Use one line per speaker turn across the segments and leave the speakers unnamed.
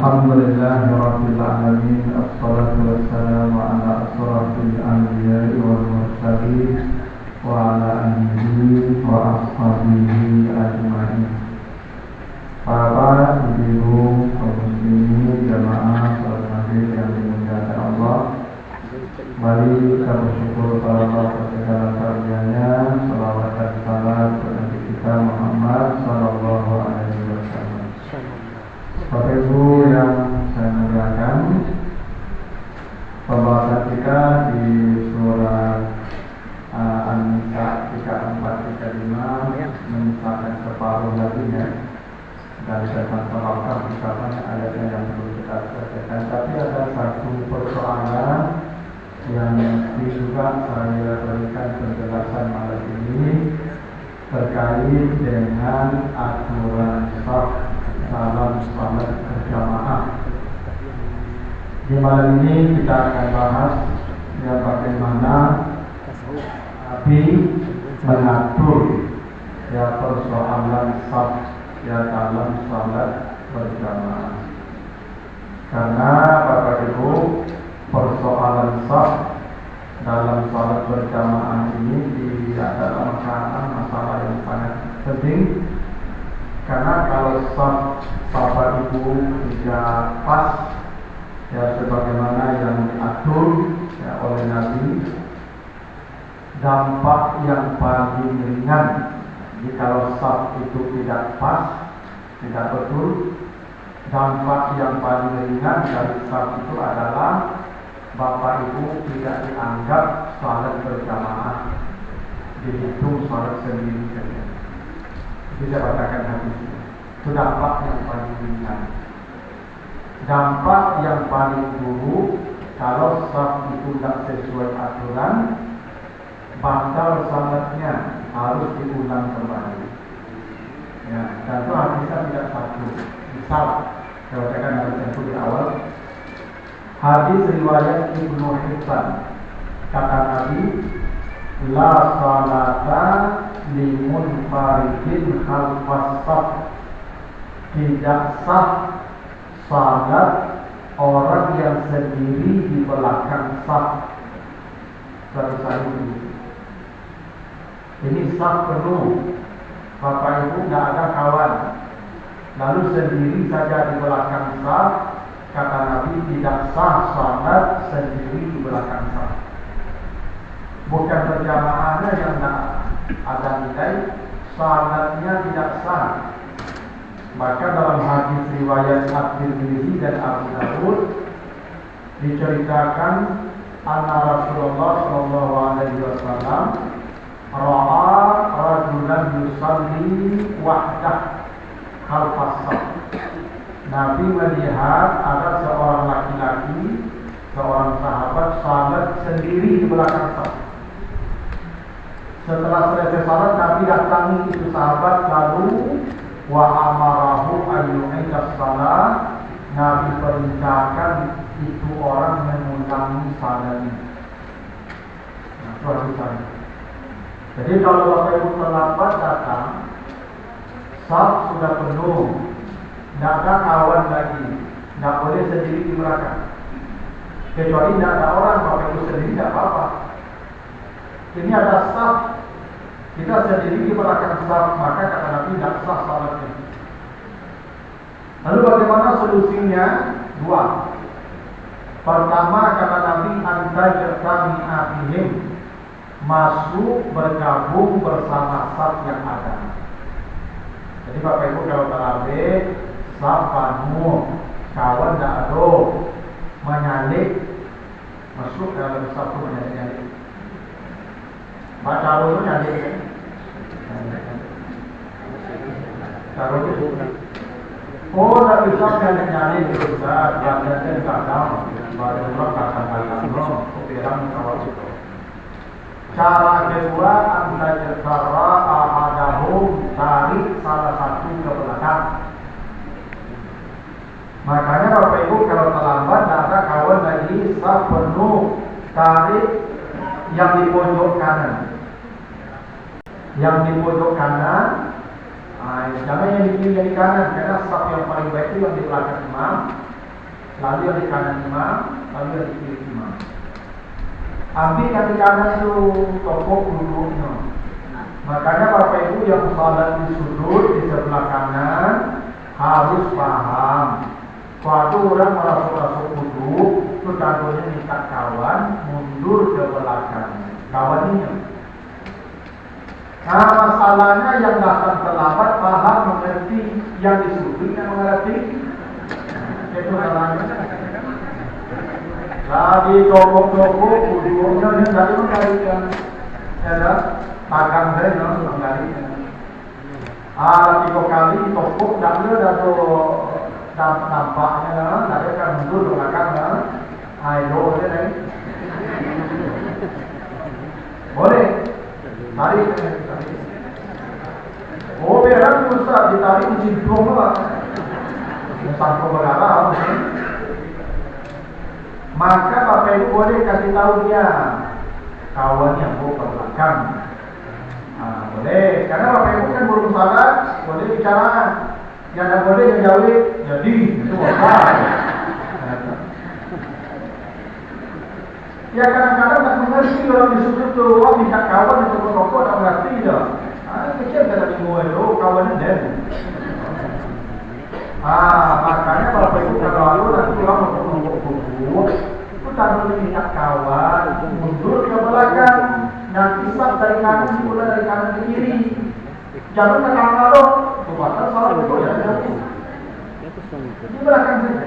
Alhamdulillahirabbil alamin, assalatu wassalamu ala asrofil anbiya'i wal mursalin wa ala alihi wa ashabihi ajma'in. Para ibu kaum muslimin jamaah salat maghrib yang dimuliakan Allah, mari kita bersyukur kepada Allah atas segala karunia-Nya. Salawat dan salam kepada kita Muhammad sallallahu alaihi wasallam. Bapak Ibu yang saya muliakan, pembahasan kita di surah An-Nisa 34-35 menyisakan separuh lagi ya. Dan saya tanpa misalkan ayatnya yang perlu kita selesaikan. Tapi ada satu persoalan yang juga saya berikan penjelasan malam ini terkait dengan aturan saf dalam salat berjamaah. Di malam ini kita akan bahas yang bagaimana Nabi mengatur ya persoalan saf ya dalam salat berjamaah. Karena Bapak Ibu, persoalan saf dalam salat berjamaah ini adalah masalah yang sangat penting. Karena kalau saf Bapak Ibu tidak pas ya sebagaimana yang diatur ya oleh Nabi, dampak yang paling ringan jika saf itu tidak pas, tidak betul, dampak yang paling ringan dari saf itu adalah Bapak Ibu tidak dianggap salat berjamaah, dihitung salat sendiri saja. Bisa bacakan hadisnya. Itu dampak yang paling ringan. Dampak yang paling buruk kalau saf itu tidak sesuai aturan, batal salatnya, harus diulang kembali. Ya, dan itu hadisnya tidak satu. Misal, saya bacakan hadis itu di awal. Hadis riwayat Ibnu Hibban, kata Nabi, la salata limun faridin khalfas saf, tidak sah salat orang yang sendiri di belakang saf. Ini saf penuh, Bapak Ibu tidak ada kawan, lalu sendiri saja di belakang saf, kata Nabi tidak sah salat sendiri di belakang saf. Bukan berjamaahnya yang tidak ada nilai, salatnya tidak sah. Maka dalam hadis riwayat At-Tirmidzi dan Abu Dawud diceritakan anna Rasulullah sallallahu alaihi wasallam ra'a rajulan yusalli wahdah khalfas saf. Nabi melihat ada seorang laki-laki, seorang sahabat salat sendiri di belakang saf. Setelah selesai salat, Nabi datangi itu sahabat lalu wa amarahu ayyu'ida salat. Nabi perintahkan itu orang mengulangi salatnya. Jadi kalau Bapak Ibu terlambat datang, saf sudah penuh, tidak ada kawan lagi, tidak boleh sendiri di belakang. Kecuali tidak ada orang, Bapak Ibu sendiri tidak apa-apa. Ini ada saf, kita sendiri di belakang saf, maka kata Nabi tidak sah salatnya. Lalu bagaimana solusinya? Dua. Pertama kata Nabi, antajir kami abihim, masuk bergabung bersama saf yang ada. Jadi Bapak Ibu kalau terawih, saf penuh, kawan tidak ada, menyalik, masuk dalam saf itu menyalik. Baca dulu nyalik kan? Taruh itu. Oh, tak bisa nyalik itu Ustaz, badannya kadang, badan orang kadang-kadang kupirang kawal itu. Cara kedua, anda jekara ahadahum, tarik salah satu ke belakang. Makanya Bapak Ibu kalau terlambat, tidak ada kawan lagi, saf penuh, tarik yang di pojok kanan. Yang di pojok kanan, jangan yang di kiri yang di kanan, karena saf yang paling baik itu yang di belakang imam. lalu yang di kanan imam, lalu yang di kiri imam. Ambil yang di kanan itu topok duduknya. Makanya Bapak Ibu yang salat di sudut di sebelah kanan harus paham. Waktu orang merasuk-rasuk duduk, itu contohnya minta kawan mundur ke belakang. Kawan ini. Nah, masalahnya yang datang terlambat paham mengerti, yang di sudut yang mengerti. Itu masalahnya. Tadi topok-topok duduknya ini dari menggalikan. Ya, takkan saya menggalikan. Tiga kali topok tak ada nampaknya, tak kan mundur ke belakang. Ayo, boleh. Boleh. Tarik. Oh, biar Ustaz ditarik menciplung lah. Sampai berdarah. Maka Bapak Ibu boleh kasih tahu dia kawan yang mau ke belakang. Boleh, karena Bapak Ibu kan belum salat, boleh bicara. Yang tak boleh menjawab, jadi itu apa? Ya kadang-kadang tak mengerti orang disuruh tu, orang minta kawan untuk rokok tak mengerti dah. Kecil tak ada semua itu kawan dan. Makanya Bapak Ibu kalau lalu nanti orang untuk rokok itu tak boleh minta kawan, mundur ke belakang, nanti sab dari kanan dimulai dari kanan ke kiri. Jangan ke kanan loh, kekuatan salah itu ya. Di belakang saja.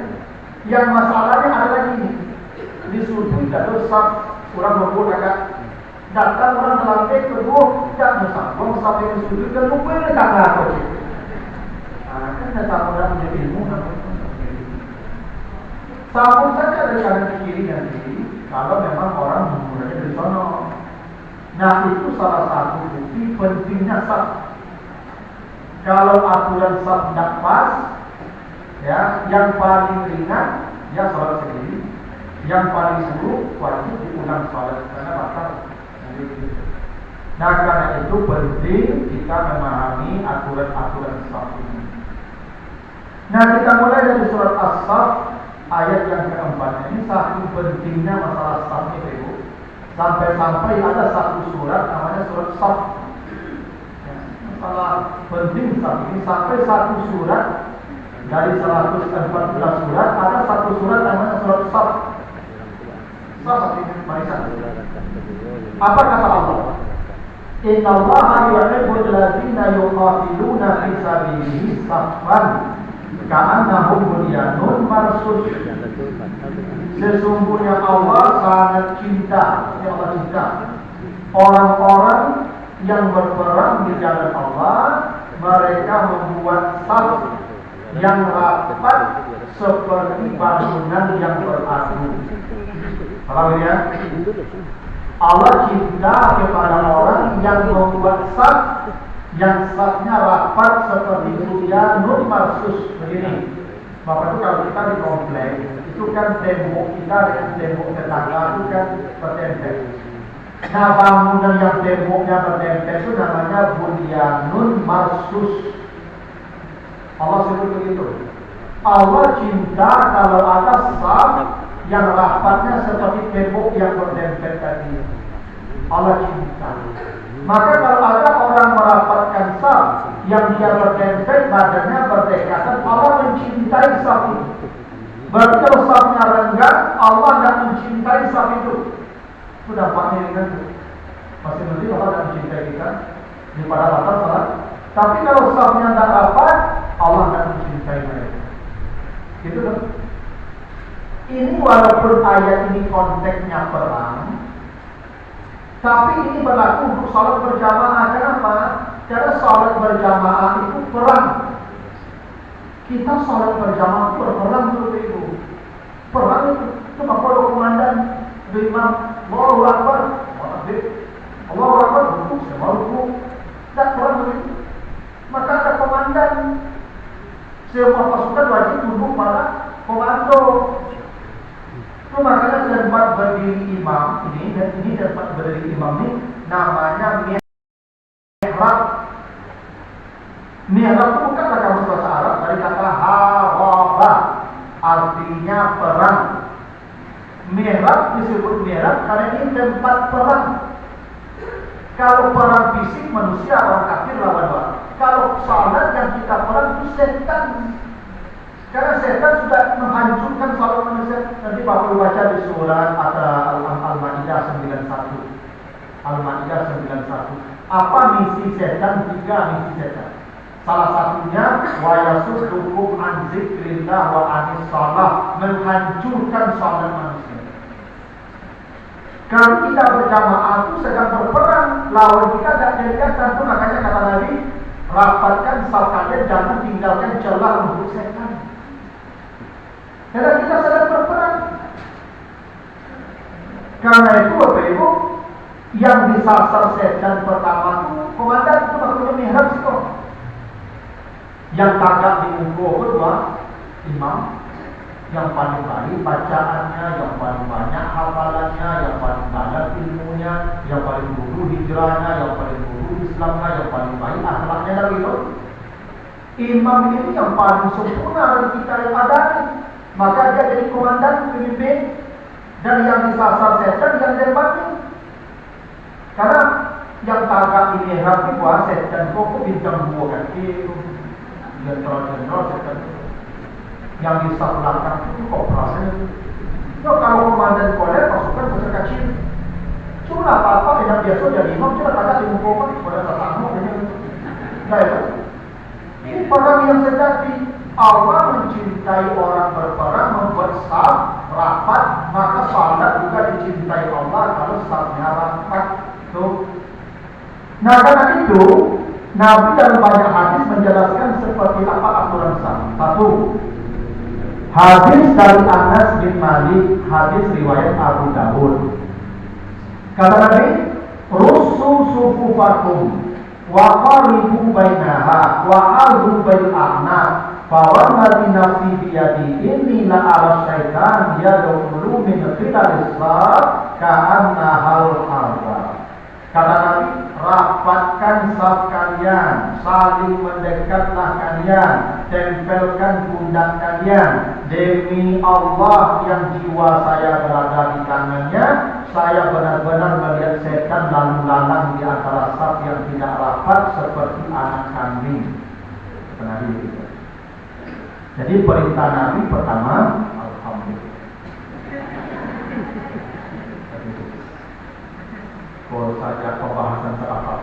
Yang masalahnya ada lagi di sudut ada sab orang berburu agak datang orang terlambat berburu tak bersambung sampai ke sudut dan lupa dia tak apa. Kan datang orang menjadi ilmu sambung saja dari kanan ke kiri nanti kalau memang orang memulainya dari sana. Nah itu salah satu bukti pentingnya sab. Kalau aturan sab tidak pas, ya, yang paling ringan ya salat sendiri, yang paling buruk wajib diulang salat karena batal. Nah karena itu penting kita memahami aturan-aturan sab ini. Nah kita mulai dari surat As-Saff ayat yang keempat. Ini saking pentingnya masalah sab itu. Sampai-sampai ada satu surat namanya surat Saff. Masalah penting sab ini sampai satu surat dari 114 surat ada satu surat namanya surat Saff. Saff ini Marisa. Apa kata Allah? Inna Allaha yuhibbul ladzina yuqatiluna fi sabilihi saffan ka'annahum bunyanun marsus. Sesungguhnya Allah sangat cinta, Allah cinta orang-orang yang berperang di jalan Allah. Mereka membuat saf yang rapat seperti bangunan yang beradu. Paham ya? Allah cinta kepada orang yang membuat saf yang safnya rapat seperti bunyanun marsus begini. Bapak itu kalau kita di komplek itu kan tembok kita dengan tembok tetangga itu kan bertempel. Nah bangunan yang temboknya bertempel itu namanya bunyanun marsus. Allah sebut begitu. Allah cinta kalau ada saf yang rapatnya seperti tembok yang bertempel tadi. Allah cinta. Maka kalau ada orang merapatkan saf yang dia bertempel badannya berdekatan, Allah mencintai saf itu. Berarti kalau safnya renggang, Allah tidak mencintai saf itu. Itu dampaknya kan? Masih mesti Allah tidak mencintai kita daripada batal salat. Tapi kalau safnya tidak rapat, Allah tidak mencintai mereka. Gitu kan? Ini walaupun ayat ini konteksnya perang, tapi ini berlaku untuk salat berjamaah. Kenapa? Karena salat berjamaah itu perang. Kita salat berjamaah itu berperang dulu itu. Perang itu kalau komandan imam Allahu Akbar, Allahu Akbar, rukuk, semua rukuk. Tak perang dulu. Maka ada komandan. Semua pasukan wajib tunduk pada komando. Itu makanya tempat berdiri imam ini dan ini tempat berdiri imam ini namanya mihrab. Mihrab itu bukanlah kamus bahasa Arab dari kata haraba, artinya artinya perang. Mihrab disebut mihrab karena ini tempat perang. Kalau perang fisik manusia, orang kafir lawan orang. Kalau salat yang kita perang itu setan. Karena setan sudah menghancurkan salat manusia. Nanti Bapak baca di surat Al-Maidah 91. Al-Maidah 91. Apa misi setan? 3 misi setan. Salah satunya wa yasuddukum an dzikrillah wa anis shalah, menghancurkan salat manusia. Kalau kita berjamaah itu sedang berperang, lawan kita tidak kelihatan pun, makanya kata Nabi, rapatkan saf kalian, jangan tinggalkan celah untuk setan. Karena kita sedang berperang. Karena itu Bapak Ibu, yang disasar setan pertama itu komandan itu maksudnya mihrab itu. Yang tagak di muka kedua imam, yang paling baik bacaannya, yang paling banyak hafalannya, yang paling banyak ilmunya, yang paling dulu hijrahnya, yang paling dulu Islamnya, yang paling baik akhlaknya dari itu. Imam ini yang paling sempurna dari kita yang ada. Maka dia jadi komandan, pemimpin, dan yang disasar setan yang terbanting. Karena yang tagak ini hati buat setan kok bintang 2 kaki, jenderal setan. Yang di belakang itu kooperasinya. Kalau komandan kolej pasukan besar kecil, cuma apa-apa yang biasa jadi imam cuma tagak di muka pada tatamu ini. Nah itu, ini perang yang sejati. Allah mencintai orang berperang, membuat saf rapat, maka salat juga dicintai Allah kalau safnya rapat. Tuh. Nah karena itu Nabi dalam banyak hadis menjelaskan seperti apa aturan saf. 1. Hadis dari Anas bin Malik, hadis riwayat Abu Dawud. Kata Nabi, "Rusu sufufakum wa qaribu bainaha wa alhu bil a'naq, fa wallazi nafsi bi yadi inni la ara syaitan yadkhulu min khilalis saf ka'anna hal harba." Kata Nabi, rapatkan saf kalian, saling mendekatlah kalian, tempelkan pundak kalian. Demi Allah yang jiwa saya berada di tangannya, saya benar-benar melihat setan lalu lalang di antara saf yang tidak rapat seperti anak kambing. Nabi. Jadi perintah Nabi pertama, alhamdulillah. Kalau saja pembahasan terakhir.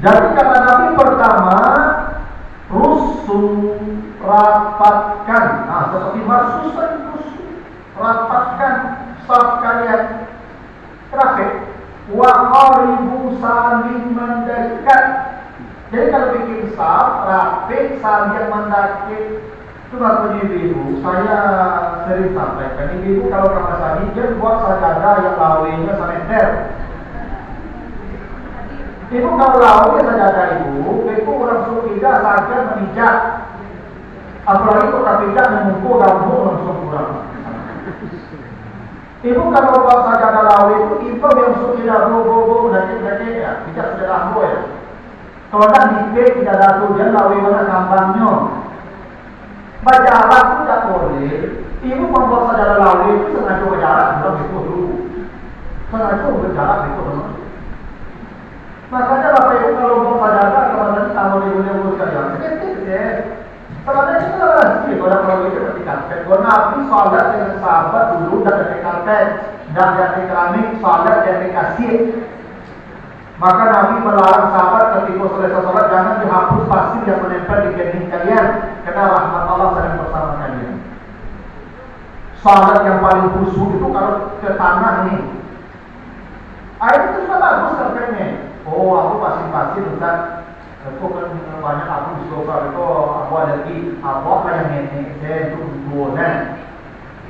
Jadi kata Nabi pertama, rusun, rapatkan. Nah, seperti marsusan, rapatkan saf kalian. Kenapa? Wa qaribu, saling mendekat. Jadi kalau bikin saf, rapi, saling mendekat. Itu baru ibu, saya sering sampaikan, ibu kalau kamar sani dia buat sajadah yang lawinya semeter. Ibu kalau lawinya sajadah ibu orang suruh tidak saja memijak. Apalagi kalau tidak memukul kamu langsung kurang. Ibu kalau buat sajadah lawi itu yang suruh tidak bobo nakik ya, tidak sudah lambo ya. Kalau tak tidak datu dia lawi mana kampangnya. Berjarak itu tidak boleh. Ibu membuat sajadah lawi itu sengaja berjarak, bukan itu dulu. Sengaja berjarak itu dulu. Makanya Bapak Ibu kalau membuat sajadah, kalau nanti tamu ibu-ibu sekalian, sedikit ya. Sebenarnya itu adalah sih, kalau itu seperti karpet. Kalau Nabi salat dengan sahabat dulu dan dari karpet, dan dari keramik, salat dari kasir. Maka Nabi melarang sahabat ketika selesai salat jangan dihapus pasir yang menempel di kening kalian, karena rahmat Allah sedang bersama kalian. Salat yang paling khusyuk itu kalau ke tanah nih. Air itu sudah bagus karpetnya. Oh, aku pasir Ustaz. Aku kan banyak aku di sofa itu aku ada di apa yang ini saya itu bulan.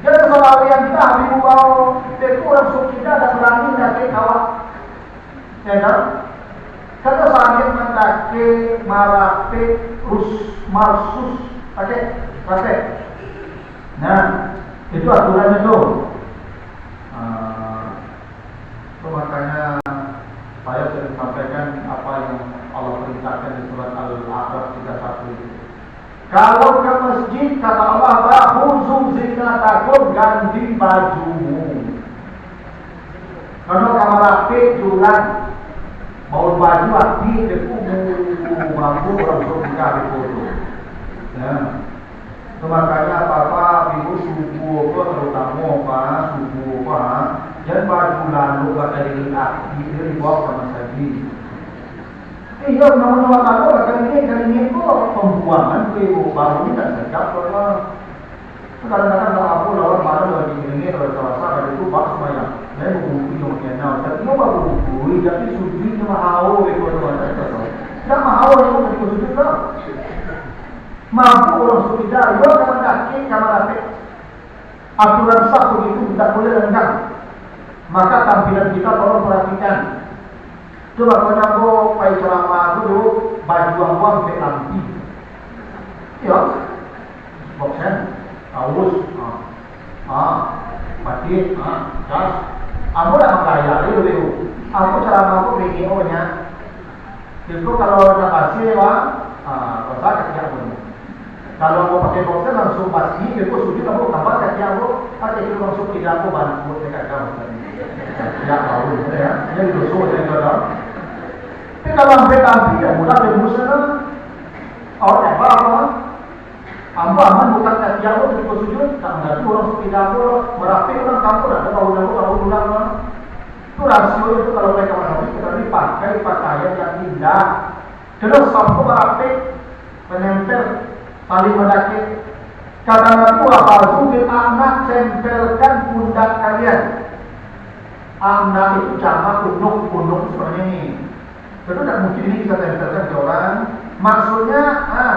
Jadi selalu yang kita ambil bau, itu orang suka kita ada berani dari awak. Ya, kalau sakit mentake, marape, marsus, pakai. Nah, itu aturannya tuh. Makanya saya sering sampaikan apa yang Allah perintahkan di surat Al-A'raf 31. Kalau masjid, kata Allah, khuzu zinatakum, ganti bajumu. Karena kamar rapi jualan mau baju api deku mampu orang surga di foto. Ya. So, makanya apa ibu subuh apa terutama apa subuh apa jangan baju lalu dari api itu dibawa sama saji. Iya, nama-nama kalau kali ini kok pembuangan itu baru ini tak sedap kalau kadang-kadang kalau aku lawan baru lagi ini kalau salah itu bak semuanya. Saya buku yang kenal, tapi mau buku, tapi sudi cuma hawa itu ada. Tidak mau yang mau sudi tak. Mampu orang sudi dah, yo kamar kaki, kamar api. Aturan sah begitu tidak boleh lengkap. Maka tampilan kita tolong perhatikan. Coba kau nyambo pai ceramah dulu baju awam ke lampi. Ya, boxen, kaos, batik, jas. Aku dah menggaya dulu. Aku ceramah aku begini nya. Jadi kalau nak kasih kosa kaki aku. Kalau mau pakai boxen langsung pasti. Jadi sudah kamu tambah kaki aku. Ada itu langsung tidak aku bantu dekat kamu. Tidak tahu, ya. Ini dosa yang ada. Tapi kalau sampai tampi ya mudah demusnya orang apa? Aman bukan kaki aku jadi sujud, tak mengerti orang tidak aku merapi orang kampur ada tahu ulang. Itu rasio itu kalau mereka merapi kita dipakai pakaian yang indah. Terus sampo merapi menempel tali mendaki. Kata Nabi apa? Sujud anak tempelkan pundak kalian. Anak itu jamak punuk seperti ini. Tentu tidak mungkin ini bisa tempelkan ke orang. Maksudnya,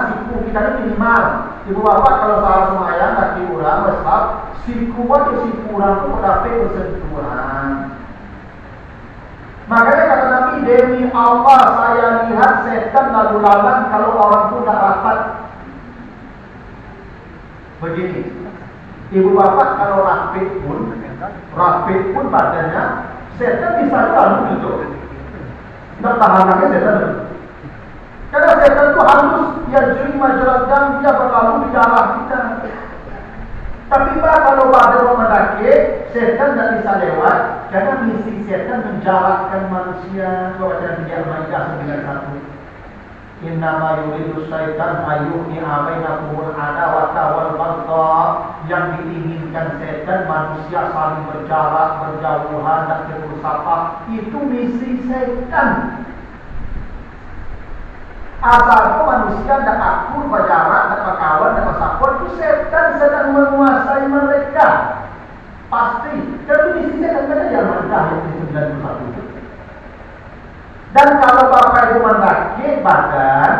siku kita ini minimal. Ibu bapak kalau salah semayang kaki orang besar, siku orang itu mendapat bersentuhan. Makanya kata Nabi, demi Allah saya lihat setan lalu lalang kalau orang itu tidak rapat. Begini, ibu bapak kalau rapid pun badannya, setan bisa lalu gitu. Tidak tahan lagi setan. Karena setan itu halus, dia jeri majerat dan dia berlalu di darah kita. Tapi kalau pada orang mendaki, setan tidak bisa lewat. Karena misi setan menjarakkan manusia. Coba baca di Al-Maidah 91. Innama yuridu syaitan ayyuhi bainakumul adawata wal baghdha. Yang diinginkan setan manusia saling berjarak, berjauhan dan bersapa. Itu misi setan. Asalnya manusia tidak akur, berjarak, tidak berkawan, tidak bersapur. Itu setan sedang menguasai mereka. Pasti. Tapi misi setan pada zaman yang ke-91 itu. Dan kalau bapak ibu mendaki badan,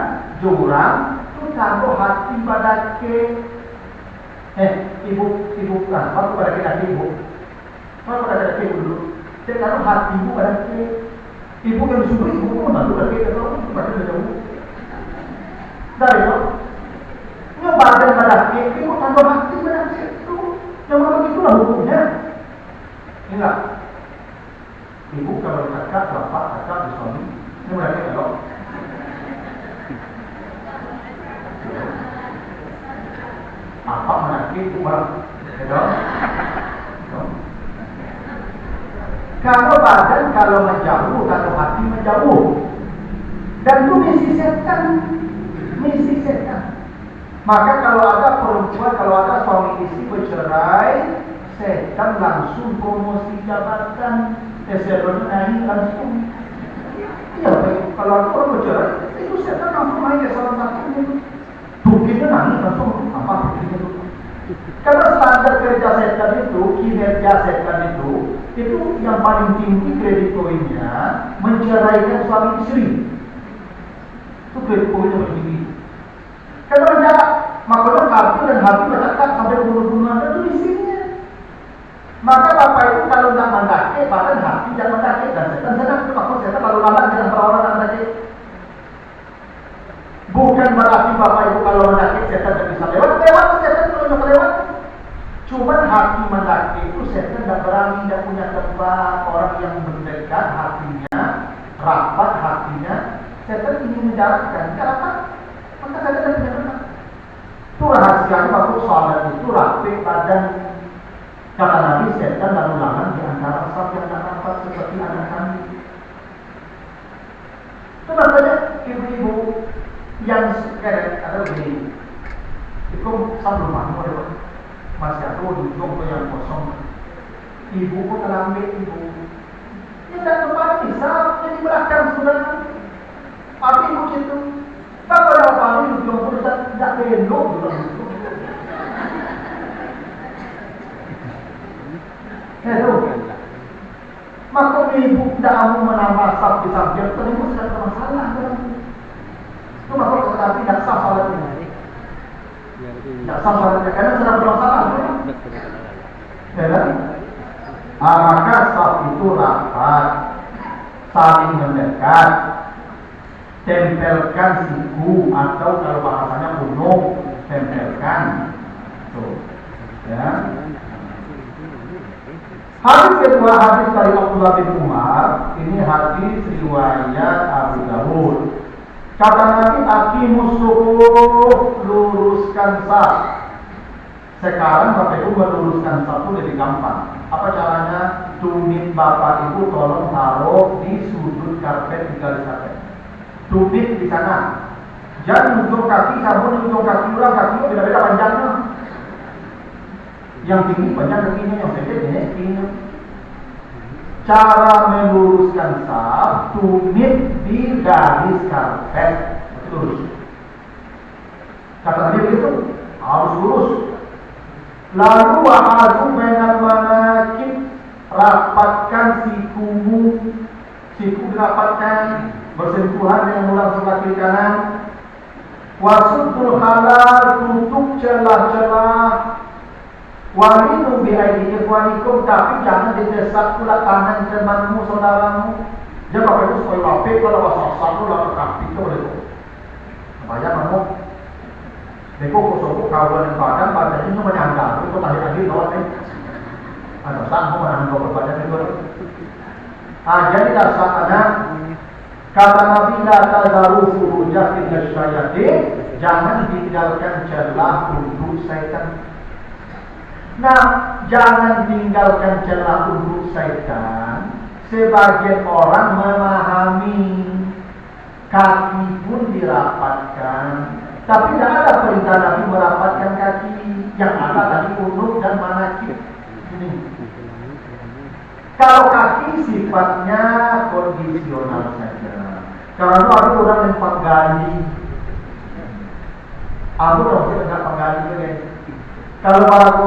jurang, itu taruh hati badake. Ibu kan, waktu pada kita ibu. Waktu pada kita ibu dulu. Saya taruh hati ibu badake. Ibu yang disuruh ibu pun lalu badake. Kalau ibu badan jauh. Dari itu, ini badan badake, ibu taruh hati badake itu. Yang begitulah hukumnya. Ingat. Ibu kalau kakak, bapak, suami, ini berarti kalau apa menakik itu barang, kalau badan kalau menjauh, kalau hati menjauh, dan itu misi setan. Maka kalau ada perempuan, kalau ada suami istri bercerai, setan langsung promosi jabatan. Eselon naik langsung. Iya, kalau orang bercerai, itu setan langsung naik eselon satu itu. Mungkinnya nangis langsung apa begitu. Karena standar kerja setan itu, kinerja setan itu yang paling tinggi kredit poinnya menceraikan suami istri. Itu kredit poinnya paling tinggi. Karena menjaga, makanya hati dan hati bercakap sampai bunuh-bunuhan itu isinya. Maka bapak itu kalau tidak mendaki, badan hati jangan mendaki. Dan setan itu maksud setan lalu lalang dengan orang yang mendaki. Bukan berarti bapak itu kalau mendaki setan tidak bisa lewat setan kalau lewat. Cuman hati mendaki itu setan tidak berani, tidak punya tempat. Orang yang mendekat hatinya, rapat hatinya, setan ingin menjarakkan. Kenapa? Maka setan tidak punya tempat. Itu rahasia. rahasianya waktu sholat itu rapih badan. Kata Nabi, setan dan ulangan di antara saf yang tak rapat seperti anak kambing. Itu banyak ibu-ibu yang ada begini. Itu satu rumahmu ada masih ada ujung yang kosong. Ibu pun terlambat ibu. Dia tak tempat bisa jadi belakang sudah. Tapi ibu itu, kalau ada apa-apa ujung pun tidak belok juga. Hello. Maka ibu tidak mau menambah saf di samping, ibu sudah bermasalah. Itu maka tetapi tidak sah salatnya. Tidak sah salatnya karena sudah bermasalah. Ya, maka saf itu rapat, saling mendekat, tempelkan siku atau kalau bahasanya punuk, tempelkan. Tuh, ya. Hadis kedua, hadis dari Abdullah bin Umar. Ini hadis riwayat Abu Dawud. Kata Nabi, aqimus sufuf, luruskan saf. Sekarang Bapak Ibu meluruskan saf itu lebih gampang. Apa caranya? Tumit Bapak Ibu tolong taruh di sudut karpet di garis karpet. Tumit di sana. Jangan ujung kaki sama ujung kaki orang, kaki beda-beda panjangnya. Yang tinggi panjang kakinya, yang pendek kakinya. Cara meluruskan saf, tumit di garis karpet. Lurus. Kata Nabi begitu, harus lurus. Lalu wahadu bainal manakib, rapatkan sikumu. Siku dirapatkan, bersentuhan dengan ulang sebelah kiri kanan. Wasudul halal, tutup celah-celah. Walidu bi'aidi ikhwanikum, tapi jangan didesak pula tangan temanmu, saudaramu. Jangan Bapak Ibu supaya rapih, kalau wasap-wasap itu lalu rapih itu boleh tuh. Banyak kamu Beko kusuk kawan yang badan, badan itu menyangga. Itu tarik lagi lewat ni. Ada sanggup menanggung badan itu. Jadi dasarnya kata Nabi la tazaru furujatin yasyayatin, jangan tinggalkan celah untuk syaitan. Nah, jangan tinggalkan celah untuk syaitan. Sebagian orang memahami kaki pun dirapatkan, tapi tidak ada perintah Nabi merapatkan kaki. Yang ada tadi unuk dan manakib. Ini. Kalau kaki sifatnya kondisional saja. Karena ada orang yang penggali. Aku orang tidak penggali juga. Kalau para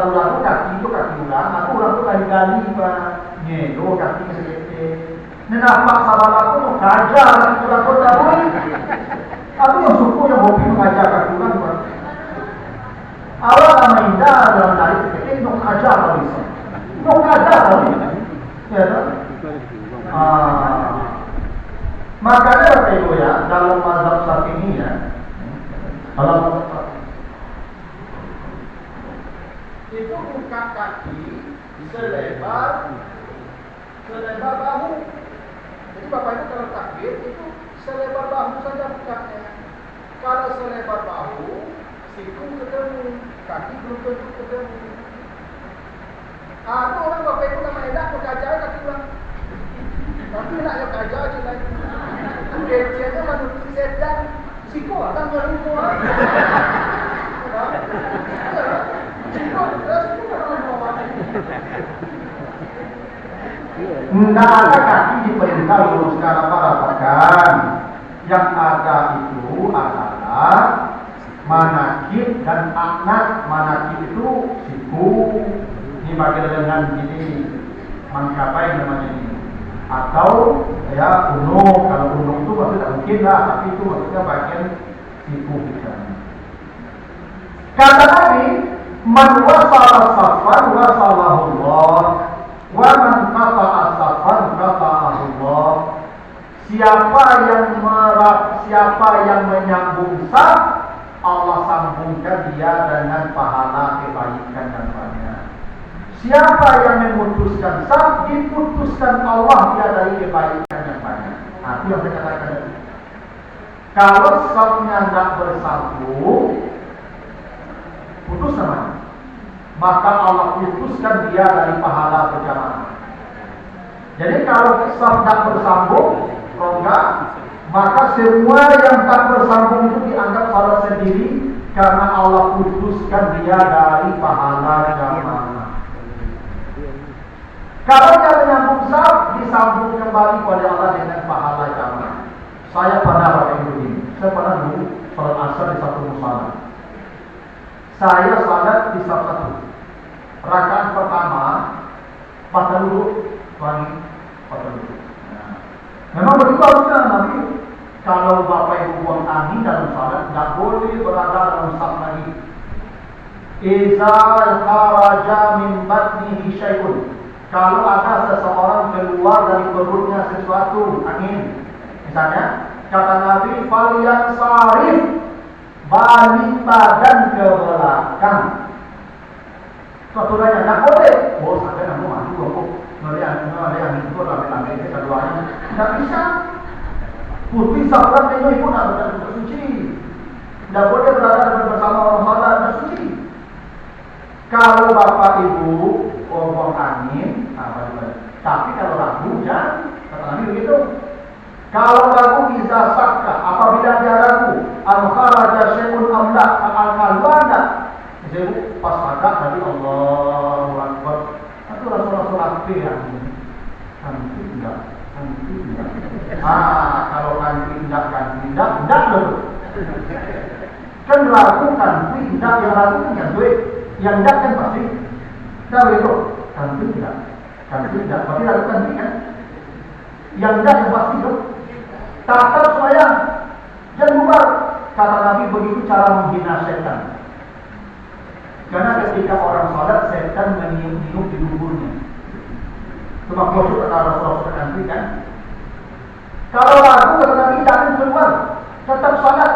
ulang kaki itu kaki ulang, aku ulang itu kali-kali nyedo kaki segede. Nenapak sahabat aku mau kajar kaki ulang kota boleh. Aku yang suku yang hobi mengajar kaki ulang. Awal nama indah dalam dari segede untuk kajar kali bisa. Untuk kajar kali. Ya tak? Makanya Bapak Ibu ya, dalam mazhab Syafi'i ya, dalam itu buka kaki selebar bahu. Jadi Bapak Ibu kalau takbir itu selebar bahu saja bukanya. Kalau selebar bahu, siku ketemu, kaki belum tentu ketemu. Ada orang Bapak Ibu nama enak berkajai kaki ulang. Tapi nak yang kajai je lagi. Keciannya menutup sedan, siku akan melumpur. Tidak ada kaki diperintah luruskan apa rapatkan. Yang ada itu adalah manakib dan aknat. Manakib itu siku, ini bagian lengan ini, mangkapai namanya ini. Atau ya unuk. Kalau unuk itu maksudnya tidak mungkin lah, tapi itu maksudnya bagian siku kita. Kata Nabi, man wasala safan wasalahullah, wa man qata'a safan qata'ahullah. Siapa yang menyambung saf, Allah sambungkan dia dengan pahala kebaikan dan banyak. Siapa yang memutuskan saf, diputuskan Allah dia dari kebaikan yang banyak. Itu yang saya katakan. Kalau safnya tidak bersambung, namanya, maka Allah putuskan dia dari pahala berjamaah. Jadi kalau saf tak bersambung, rongga, maka semua yang tak bersambung itu dianggap salat sendiri karena Allah putuskan dia dari pahala jamaah. Kalau dia menyambung saf, disambung kembali oleh Allah dengan pahala jamaah. Saya pernah pakai begini. Saya pernah dulu salat asar di satu musala. Saya salat di saf satu. Rakaat pertama, patah duduk, wangi, patah duduk. Nah, memang begitu harusnya Nabi. Kalau Bapak Ibu buang angin dalam salat, tidak boleh berada dalam saf lagi. Iza kharaja min batnihi syai'un. Kalau ada seseorang keluar dari perutnya sesuatu, angin, misalnya, kata Nabi, "Faliyan sarif, balik badan ke belakang." Suatunya tidak boleh. Oh, sampai kamu maju, aku melihat itu ramai-ramai kita keduanya. Tidak bisa. Putih sahabat itu pun tidak bersuci. Tidak boleh berada bersama orang sahabat dan suci. Kalau Bapak Ibu buang angin, tapi kalau ragu jangan. Kata Nabi begitu. Kalau ragu iza sakka, apabila dia ragu, al-kharaja syai'un amla, al-kalwanda. Jadi pas agak tadi Allahu Akbar. Itu Rasul-Rasul aktif yang kanti tidak. Kalau kanti tidak loh. Kan ragu kanti tidak, yang ragu kan duit, yang tidak kan pasti. Tidak begitu. Kanti tidak, pasti ragu kanti kan. Yang tidak yang pasti loh. Tatap sayang, jangan bubar. Kata Nabi begitu cara menghina setan. Karena ketika orang salat, setan meniup di duburnya. Cuma khusus kata Rasulullah nanti kan. Kalau ragu kata Nabi jangan keluar, tetap salat.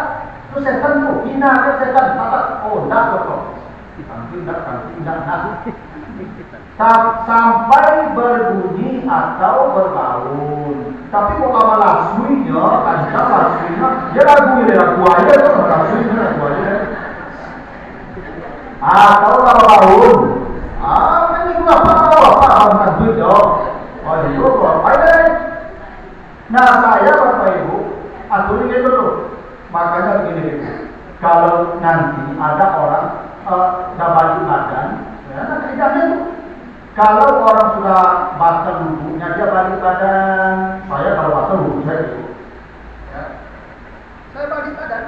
Terus setan tuh hina kan setan, tatap. Oh, dah betul. Kanti tidak. Sampai berbunyi atau berbaun. Tapi kalau laswinya, dia lagu aja tuh, laswinya lagu aja. Kalau baun, ini juga apa bukan duit dong. Oh itu apa deh? Nah saya Bapak Ibu, aturin itu dulu. Makanya begini, kalau nanti ada orang dah balik badan, ya nanti idamnya tuh. Kalau orang sudah batal wudhunya, dia balik badan. Saya kalau batal wudhu saya itu, ya. Saya balik badan.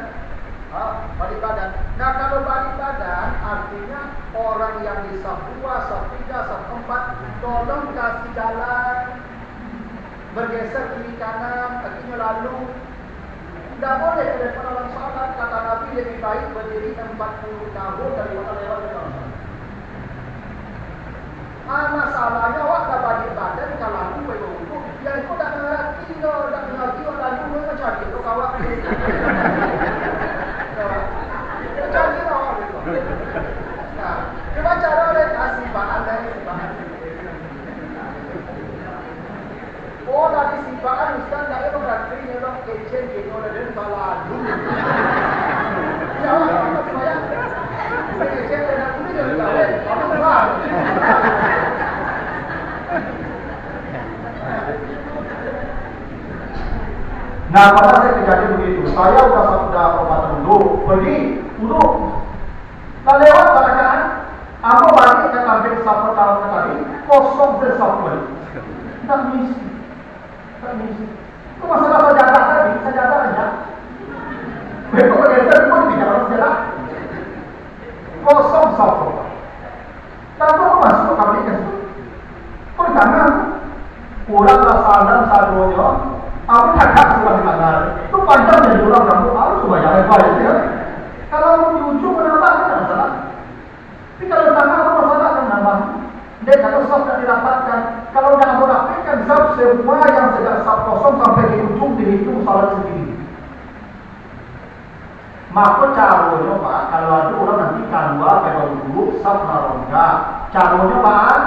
Balik badan. Nah kalau balik badan, artinya orang yang di saf 2, saf 3, saf 4, tolong kasih jalan, bergeser kiri kanan, kakinya lalu. Tidak boleh ke depan orang salat. Kata Nabi lebih baik berdiri 40 tahun daripada lewat ke orang salat. Masalahnya waktu balik badan kalau aku berwudhu, yang itu tak mengerti loh, tak mengerti lalu macam itu kawan. Macam itu loh. Nah, coba cara oleh kasih bahan dari bahan. Oh dari simpanan Ustaz tak ada berarti nyelok kitchen gitu dan baladu. Ya, apa saya? Kitchen dan aku ni juga tahu. Apa sebab? Nah, pada saya kejadian begitu. Saya sudah obat dulu, pergi dulu. Tak lewat saran. Aku balik ke kampung sapa tahun tadi, kosong sesapa. Tak misi. Itu masalah sajadah tadi, sajadah aja. Begitu bergeser pun tidak harus sajadah. Kosong sapa. Tanpa masuk ke aplikasi. Pertama, kuranglah salam sadonya. Aku tak sudah dilanggar. Itu panjang jadi orang kamu harus bayar baik ya. Kalau mau di ujung menambah tidak masalah. Tapi kalau tengah apa masalah kan nambah. Dia kalau sab tidak dirapatkan, kalau tidak merapikan sab semua yang sejak sab kosong sampai di ujung dihitung salat sendiri. Maka caranya Pak, kalau ada orang nanti keluar pegang dulu sab narongga. Caranya Pak,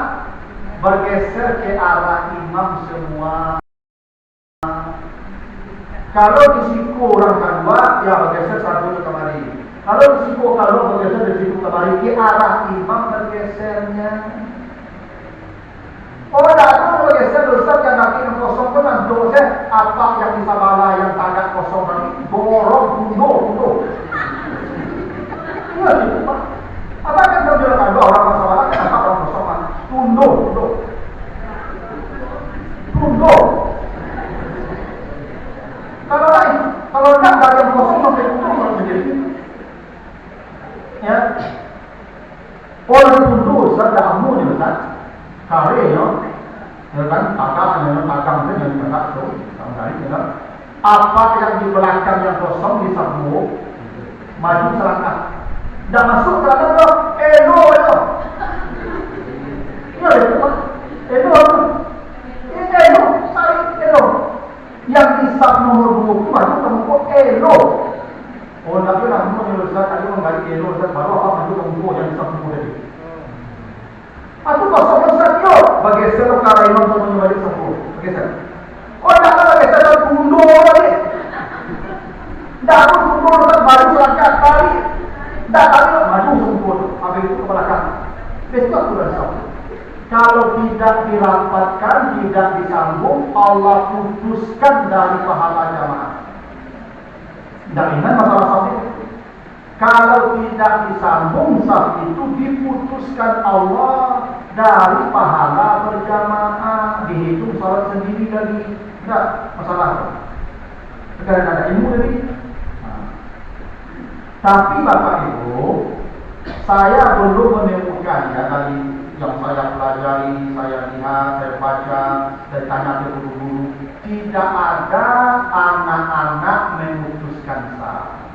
bergeser ke arah imam semua. Kalau di siku orang kedua, ya bergeser satu ke kemari. Kalau di siku kalau bergeser dari siku ke mari ke arah imam bergesernya. Oh, dah bergeser Ustaz yang kaki yang kosong tu kan dosa apa yang di sabala yang tagak kosong tadi borong tundo. Iya, Pak. Apa kan kau bilang dua orang masalah kan apa orang kosong kan tundo. Kalau enggak ada yang kosong sampai tundo kalau sendiri. Ya. Orang tundo Ustaz dah amu ni Ustaz. Kare ya kan kakak yang kakak tu kali ya apa yang di belakang yang kosong disambung maju selangkah dah masuk selangkah tu elo ya elo yang disab nomor 2 maju tempo elo oh tapi nak mau Ustaz tadi menggali elo Ustaz baru apa maju tempo yang disab nomor tadi. Aku kosong Ustaz yo, bergeser perkara imam semuanya balik sembuh. Bergeser. Oh, tak ada bergeser dan tundur lagi. Tak ada tundur Ustaz baru selangkah kali. Tak ada maju sembuh. Habis itu ke belakang. Besok aku dah sambung. Kalau tidak dirapatkan, tidak disambung, Allah putuskan dari pahala jamaah. Tak ingat masalah sahih. Kalau tidak disambung saf itu diputuskan Allah dari pahala berjamaah, dihitung salat sendiri lagi. Tidak masalah. Sekarang ada ilmu lagi. Tapi Bapak Ibu, saya belum menemukan ya dari yang saya pelajari, saya lihat, saya baca, saya tanya ke guru-guru, tidak ada anak-anak memutuskan saf.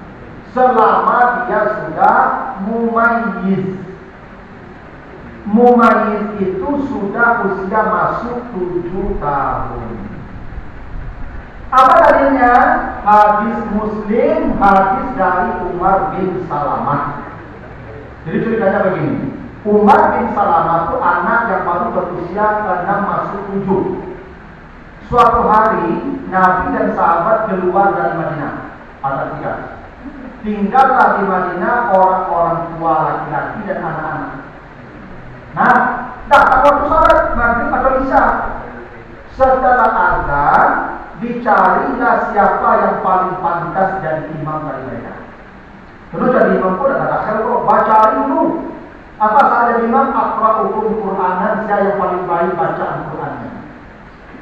Selama dia sudah mumayyiz. Mumayyiz itu sudah usia masuk 7 tahun. Apa dalilnya? Hadis Muslim, hadis dari Umar bin Salamah. Jadi ceritanya begini. Umar bin Salamah itu anak yang baru berusia 6 masuk 7. Suatu hari Nabi dan sahabat keluar dari Madinah. Ada 3. Tinggallah di Madinah orang-orang tua laki-laki dan anak-anak. Nah, datang waktu salat maghrib atau isya. Setelah azan, dicarilah siapa yang paling pantas jadi imam dari mereka. Terus jadi imam pun ada akhir kok baca dulu. Apa saja imam aqra'ukum Qur'anan, siapa yang paling baik bacaan Qur'annya.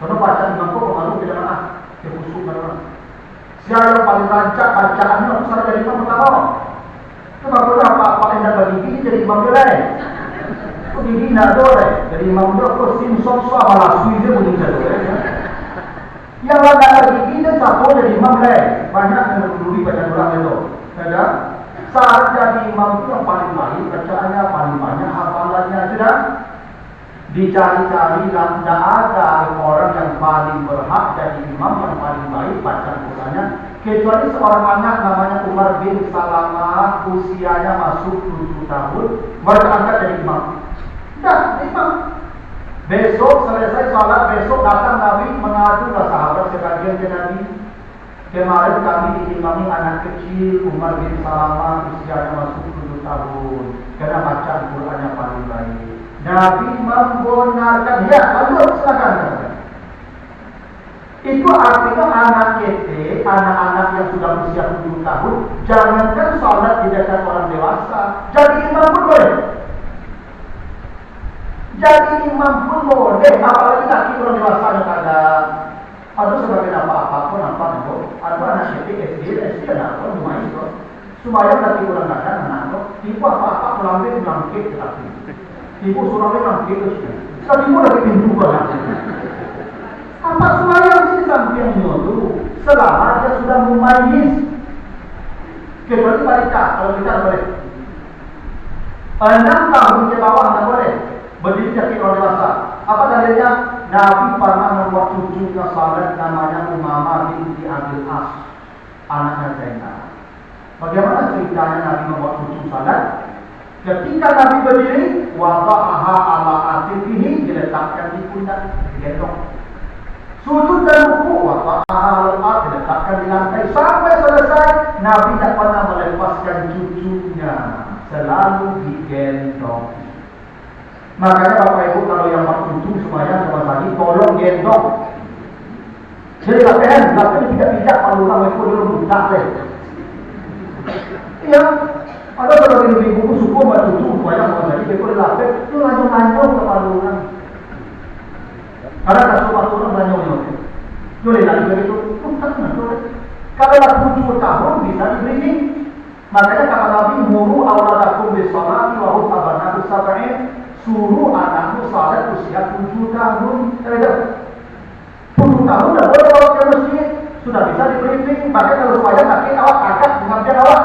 Terus baca imam pun pengaruh ke jemaah, ke khusyuk jemaah. Siapa yang paling rancak bacaannya untuk saya jadi imam pertama. Itu maksudnya apa yang dah bagi gigi jadi imam dia lain. Itu gigi nak boleh. Jadi imam dia kok simson suah malah sui dia boleh jadi. Yang lain dah gigi dia satu jadi imam lain. Banyak yang berduri baca Quran itu. Ada. Saat jadi imam itu yang paling baik bacaannya, paling banyak hafalannya sudah. Dicari-cari dan tidak ada orang yang paling berhak jadi imam yang paling baik bacaan Qurannya kecuali seorang anak namanya Umar bin Salamah, usianya masuk 7 tahun, baru angkat jadi imam. Dah, imam. Besok selesai salat, besok datang Nabi mengadu ke sahabat sebagian ke Nabi. Kemarin kami diimami anak kecil Umar bin Salamah, usianya masuk 7 tahun, karena bacaan Qurannya paling baik. Nabi membenarkan, ya, lanjut silakan. Itu artinya anak kete, anak-anak yang sudah usia 7 tahun, jangankan salat di dekat orang dewasa, jadi imam pun boleh. Jadi imam pun boleh, apalagi laki orang dewasa yang ada. Aduh sebagai apa-apa pun apa itu, ada anak kete SD anak pun lumayan itu. Supaya laki orang kadang anak itu, tipu apa-apa melambik tetapi. Ibu suruh memang gitu sih. Tapi ibu lagi pintu banget. Apa semuanya mesti samping dulu. Selama dia sudah mumayyiz. Kecuali balita, kalau kita boleh. 6 tahun ke bawah tak boleh. Berdiri jadi orang dewasa. Apa dalilnya? Nabi pernah membuat cucunya salat namanya Umamah binti Abil As, anaknya Zainab. Bagaimana ceritanya Nabi membuat cucu salat? Ketika Nabi berdiri, wada'aha ala atiqihi, diletakkan di pundak, digendong. Sujud dan ruku, wada'aha ala atiqihi, diletakkan di lantai. Sampai selesai, Nabi tak pernah melepaskan cucunya selalu digendong. Makanya Bapak Ibu kalau yang waktu itu semuanya sama tadi tolong gendong. Jadi lapehan tidak kalau kamu itu dulu buta deh. Iya, ada beberapa ibu suku sama cucu semuanya sama tadi itu lapehan itu lanjut ke palungan. Karena kasus waktu orang lanjut. Jadi lagi begitu, bukan. Kalau 7 tahun bisa diberi. Makanya kata Nabi, muru awladakum bisolati wa hum abna'u sab'in, suruh anakmu salat usia 7 tahun. 7 tahun dah boleh bawa ke masjid, sudah bisa di briefing. Bahkan kalau supaya sakit awak kakak mengambil awak.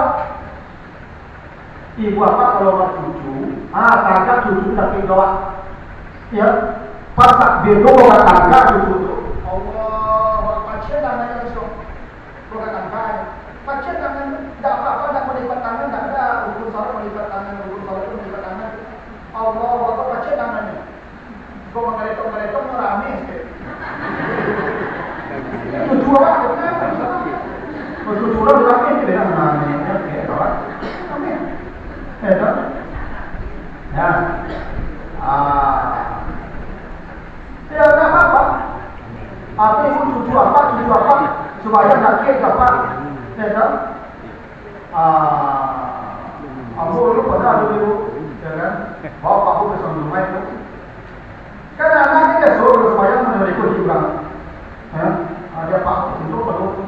Ibu apa kalau mau cucu, kakak cucu sakit awak. Ya, pas bedo bawa kakak cucu tu. Allah, macam namanya besok. Bawa kakak. Macam namanya, tak apa-apa nak melipat tangan, tak ada ukur salat melipat tangan, ukur salat melipat tangan. Allah, apa macam namanya? Kau mengeletong merame. Tujuh orang, kenapa? Tujuh orang berapa ini dengan namanya? Oke, kawan. Oke, betul. Ya, ya tak apa. Apa itu tujuh apa? Supaya sakit apa? Betul. Aku dulu pada dulu, ya kan? Bawa aku ke sana rumah itu. Kan anak kita suruh supaya mereka juga. Ada Pak untuk perlu.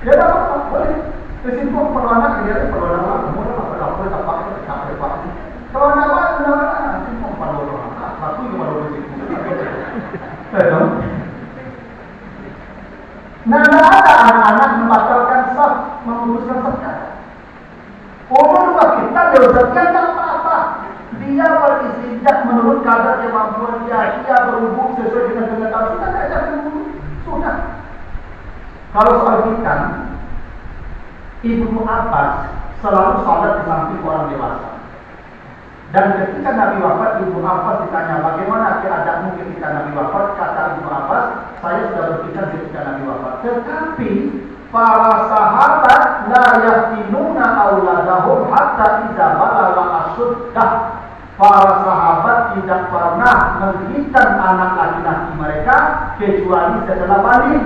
Ya tak apa, boleh. Kesimpulan perlu anak dia perlu anak. Kemudian apa dapat capek Pak. Kalau anak simpul perlu anak. Satu juga perlu simpul. Betul. Nah, ada anak-anak membatalkan sah, memutuskan zakat. Umur kita dosakan tak apa-apa. Dia beristinjak menurut kadar kemampuan dia berhubung sesuai dengan kenyataan. Sudah tak ada dulu. Sudah. Kalau soal ikan, Ibnu Abbas selalu salat di samping orang dewasa. Dan ketika Nabi wafat, Ibnu Abbas ditanya bagaimana keadaanmu ketika Nabi wafat. Kata Ibnu Abbas, saya sudah berpikir ketika Nabi wafat. Tetapi para sahabat la yaftinuna auladahum hatta idza balagha ashuddah. Para sahabat tidak pernah menghitan anak laki-laki mereka kecuali setelah balik.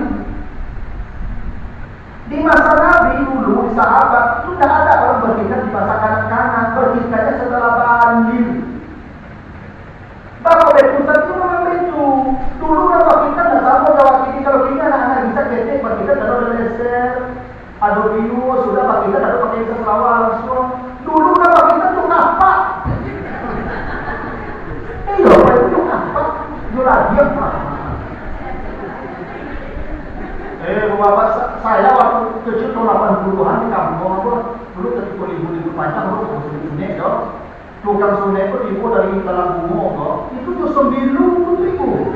Di masa Nabi dulu sahabat sudah ada orang berhijrah di masa kanak-kanak, berhijrahnya setelah balik. Bapak Betusan itu memang begitu. Dulu kalau kita tidak sama jawab ini, kalau ini anak-anak bisa ketik, kita tidak ada leser, ada biru, sudah Pak kita tidak pakai selawar langsung. Dulu kalau kita tuh apa? Iya, itu apa? Jual dia apa? Bapak saya waktu kecil tahun 80-an di kampung aku dulu ketika libur panjang aku ke sungai dong. Tukang sungai itu ibu dari dalam bunga itu tuh 9 ribu.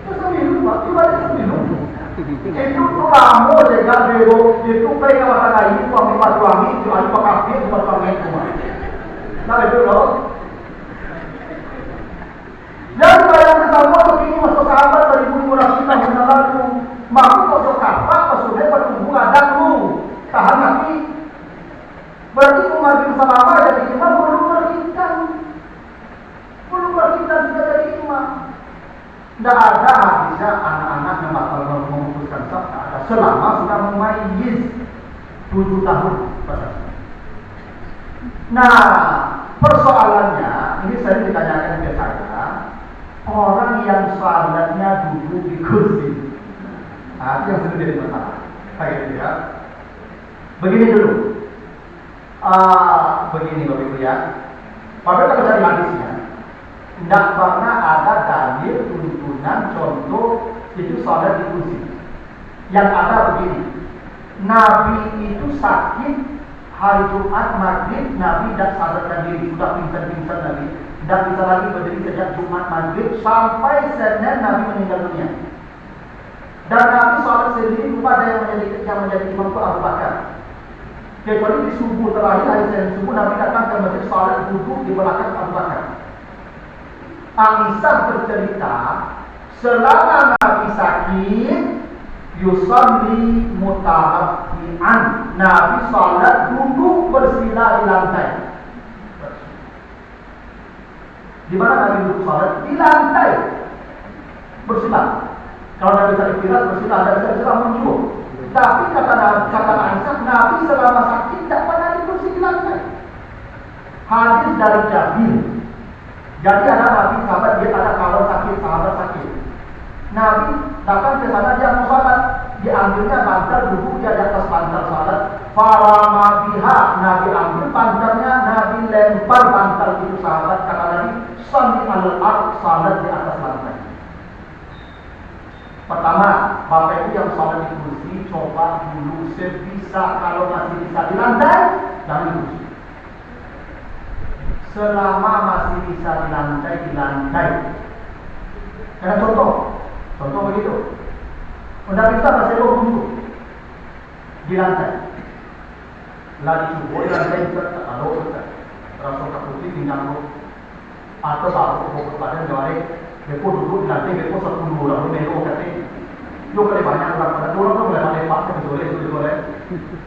Itu 9 Pak, itu balik 9. Itu tuh lama jaga bebo, itu kayak kata kayu itu ambil batu wangi, itu ambil pakai itu batu wangi itu mah. Nah itu loh. Dan bayang bersama begini masuk sahabat 1500 tahun yang lalu. Maka kau kapal pesudah bertumbuh adakmu tahan hati. Berarti Umar bin Salamah jadi imam belum berhitam sudah jadi imam. Tidak ada hadisnya anak-anak yang bakal memutuskan sah. Ada selama sudah memayyiz 7 tahun. Nah persoalannya ini sering ditanyakan ke saya, orang yang salatnya duduk di kursi. Nah, itu yang sering jadi masalah. Kayak gitu ya. Begini dulu. Begini Bapak Ibu ya. Bapak kita cari hadisnya. Tidak pernah ada dalil tuntunan contoh itu salat di kursi. Yang ada begini. Nabi itu sakit hari Jumat maghrib, Nabi tidak sadarkan diri, sudah pingsan Nabi. Tidak bisa lagi berdiri sejak Jumat maghrib sampai Senin Nabi meninggal dunia. Dan Nabi salat sendiri lupa ada yang menjadi imam itu Abu Bakar. Kecuali di subuh terakhir hari Senin subuh Nabi datang ke masjid salat duduk di belakang Abu Bakar. Aisyah bercerita selama Nabi sakit yusalli mutarabbi'an. mutawaki'an. Nabi salat duduk bersila di lantai. Di mana Nabi duduk salat? Di lantai bersila. Kalau Nabi bisa istirahat bersila, Nabi bisa istirahat muncul. Tapi kata Aisyah, Nabi selama sakit tidak pernah duduk di lantai. Hadis dari Jabir. Jadi ada Nabi sahabat, dia ada kawan sakit, sahabat sakit. Nabi datang ke sana, dia mau salat, diambilnya bantal, duduk dia di atas bantal salat. Farama biha, Nabi ambil bantalnya, Nabi lempar bantal itu sahabat. Kata Nabi, salli al-ard, salat di atas lantai. Pertama, Bapak Ibu yang salat di kursi, coba dulu sebisa, kalau masih bisa di lantai, jangan di kursi. Selama masih bisa di lantai. Karena contoh begitu. Udah bisa masih duduk di lantai. Lagi subuh di lantai kita taruh kita. Terasa kaputi tinggal atau taruh ke badan jari. Beko duduk di lantai, beko 10 orang melo kata. Yo kali banyak orang pada orang tu boleh lepak ke boleh.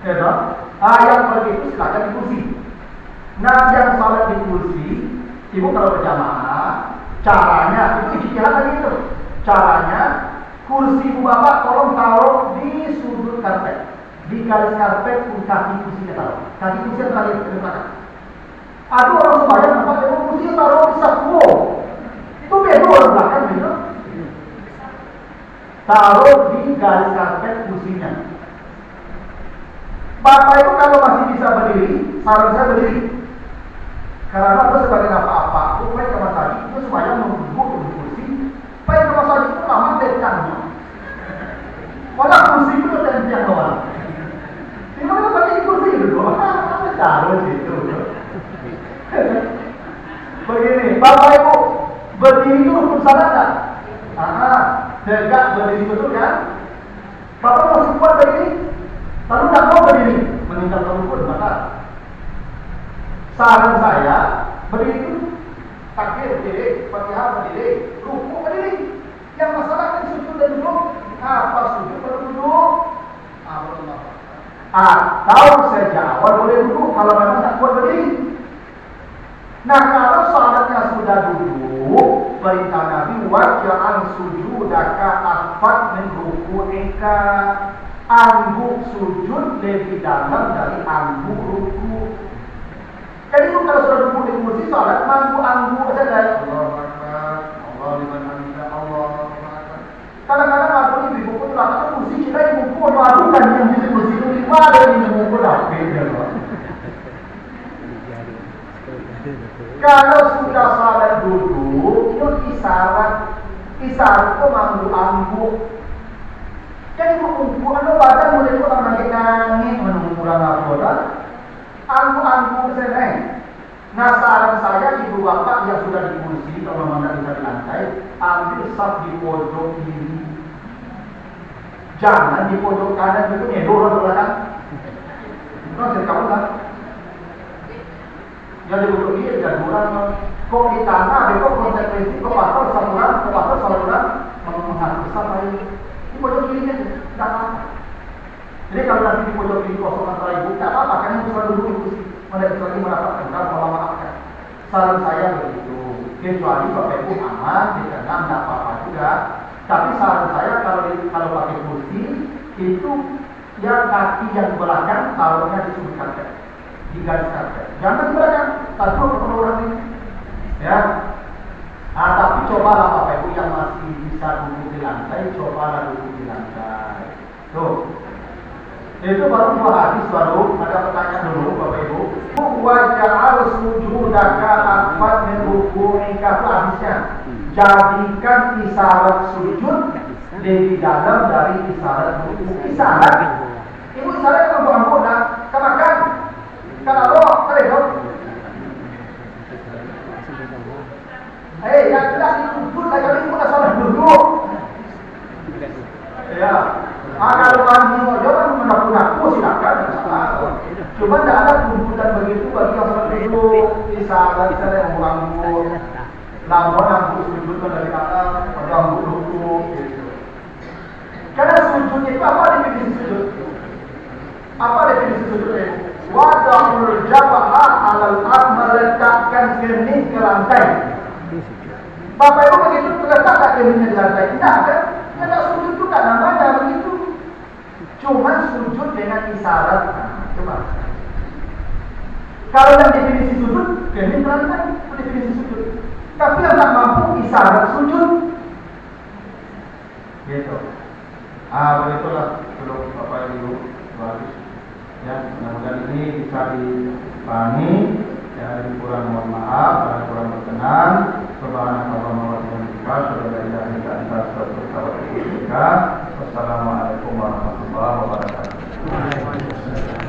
Ya, yang pergi itu silakan di kursi. Nah, yang salat di kursi, ibu kalau berjamaah, caranya itu ijtihad lagi itu. Caranya kursi ibu bapak tolong taruh di sudut karpet, di garis karpet kaki kursinya taruh. Kaki kursinya taruh ke belakang. Ada orang sembahyang tempat yang kursi taruh di saku. Itu beda orang belakang gitu. Taruh di garis karpet kursinya. Bapak itu kalau masih bisa berdiri, saran saya berdiri. Karena itu sebagai apa-apa, aku baik kamar tadi itu supaya duduk di kursi. Baik kamar tadi itu lama tekannya. Walau kursi itu tentu doang. Di mana pakai kursi itu doang? Apa taruh situ? Begini, Bapak Ibu berdiri itu hukum salat tak? Tegak berdiri betul kan? Bapak masih kuat berdiri, lalu tak mau berdiri, meninggalkan rukun maka. Saran saya berdiri itu takbir berdiri, Fatihah berdiri, ruku berdiri. Yang masalah kan sujud dan duduk. Apa sujud dan duduk? Atau sejak awal boleh duduk kalau memang tak kuat berdiri. Nah, kalau salatnya sudah duduk, perintah Nabi waj'al sujudaka afat min ruku'ika. Angguk sujud lebih dalam dari angguk ruku. Jadi itu kalau sudah duduk di kursi salat, angguk saja. Allah liman hamidah, Allah. Kadang-kadang aku di buku itu kata kursi kita di buku adukan yang di kursi itu lima ada di buku dah beda. Kalau sudah salat duduk, itu isyarat itu angguk. Jadi buku badan mulai itu lagi nangis menunggu apa Angguk seneng. Nah, saran saya ibu bapak yang sudah di kursi kalau memang tidak bisa di lantai, ambil saf di pojok kiri. Jangan di pojok kanan itu nyedor ke belakang. Itu jadi kamu kan? Yang di pojok kiri dan kurang kok di tanah, kok konsekuensi kok pasal saluran mengharus saf ini. Di pojok kiri tidak apa. Jadi kalau nanti di pojok kiri kosong antara ibu, tak apa-apa, kan ibu selalu duduk di kursi. Mana bisa lagi mendapatkan kamu malah maafkan. Saran saya begitu. Kecuali Bapak Ibu aman, di tengah tidak apa-apa juga. Tapi saran saya kalau pakai kursi itu ya kaki yang belakang taruhnya di sudut karpet, di garis karpet. Jangan di belakang, taruh ke orang ini. Ya. Tapi cobalah Bapak Ibu yang masih bisa duduk di lantai, cobalah duduk di lantai. Tuh. Itu baru dua hadis, baru ada pertanyaan dulu Bapak Ibu. Waj'al sujudaka afat min ruku'ika, itu hadisnya. Jadikan isyarat sujud lebih dalam dari isyarat ruku. Isyarat. Ibu isyarat kalau ampun dah, kamakan. Kalau kalian yang jelas duduk lagi ini pun salah duduk. Ya. Kalau mandi jangan menakut-nakut silakan. Cuma tidak ada tuntutan begitu bagi yang salah duduk. Isyarat saya yang mengganggu. Lawan aku sujud dari atas, mengganggu duduk. Karena sujud itu apa definisi sujud? Apa definisi sujud itu? Wada'ul jabaha 'alal ard, meletakkan kening ke lantai. Bapak Ibu begitu terletak keningnya di lantai? Tidak kan? Tidak sujud juga namanya begitu. Cuma sujud dengan isyarat. Nah, coba. Kalau yang definisi sujud, kening ke lantai, itu definisi sujud. Tapi yang tak mampu isyarat sujud. Gitu. Begitulah belum Bapak Ibu bagus. Ya, mudah-mudahan ini bisa dipahami. Ya, lebih kurang mohon maaf, kalau kurang berkenan. Subhanallah wa bihamdihi, wassalamualaikum warahmatullahi wabarakatuh.